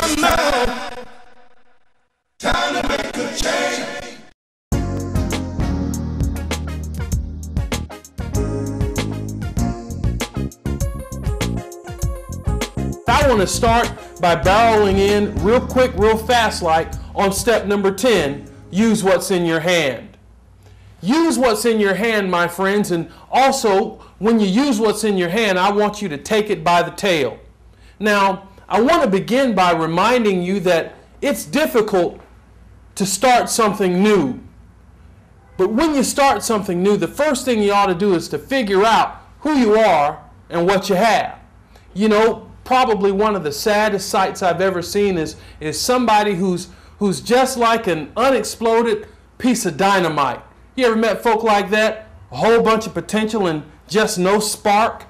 Time now, time to make a change. I want to start by barreling in real quick, real fast like on step number 10, use what's in your hand. Use what's in your hand, my friends, and also when you use what's in your hand, I want you to take it by the tail. Now, I want to begin by reminding you that it's difficult to start something new. But when you start something new, the first thing you ought to do is to figure out who you are and what you have. You know, probably one of the saddest sights I've ever seen is somebody who's just like an unexploded piece of dynamite. You ever met folk like that? A whole bunch of potential and just no spark?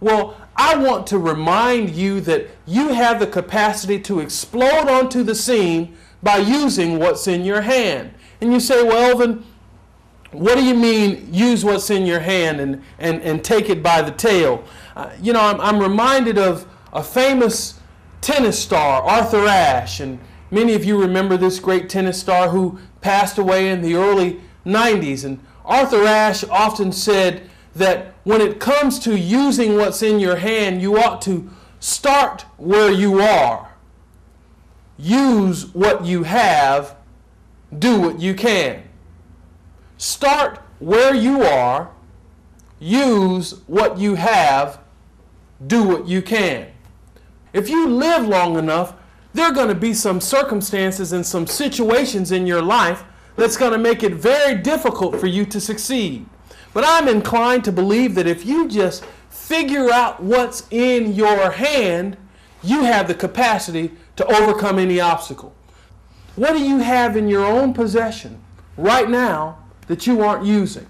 Well, I want to remind you that you have the capacity to explode onto the scene by using what's in your hand. And you say, well, Elvin, what do you mean use what's in your hand and take it by the tail? You know, I'm reminded of a famous tennis star, Arthur Ashe, and many of you remember this great tennis star who passed away in the early 90s. And Arthur Ashe often said that when it comes to using what's in your hand, you ought to start where you are. Use what you have, do what you can. Start where you are, use what you have, do what you can. If you live long enough, there are going to be some circumstances and some situations in your life that's going to make it very difficult for you to succeed. But I'm inclined to believe that if you just figure out what's in your hand, you have the capacity to overcome any obstacle. What do you have in your own possession right now that you aren't using?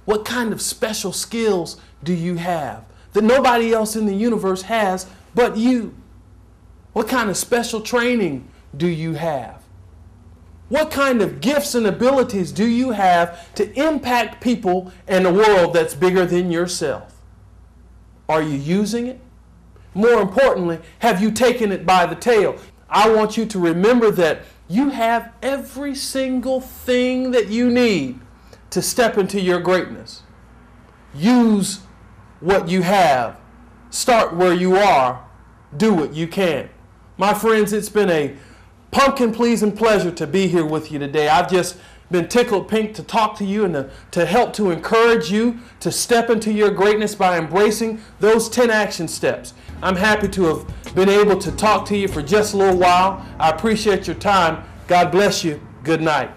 What kind of special skills do you have that nobody else in the universe has but you? What kind of special training do you have? What kind of gifts and abilities do you have to impact people in a world that's bigger than yourself? Are you using it? More importantly, have you taken it by the tail? I want you to remember that you have every single thing that you need to step into your greatness. Use what you have. Start where you are. Do what you can. My friends, it's been a pumpkin-pleasing pleasure to be here with you today. I've just been tickled pink to talk to you and to help to encourage you to step into your greatness by embracing those 10 action steps. I'm happy to have been able to talk to you for just a little while. I appreciate your time. God bless you. Good night.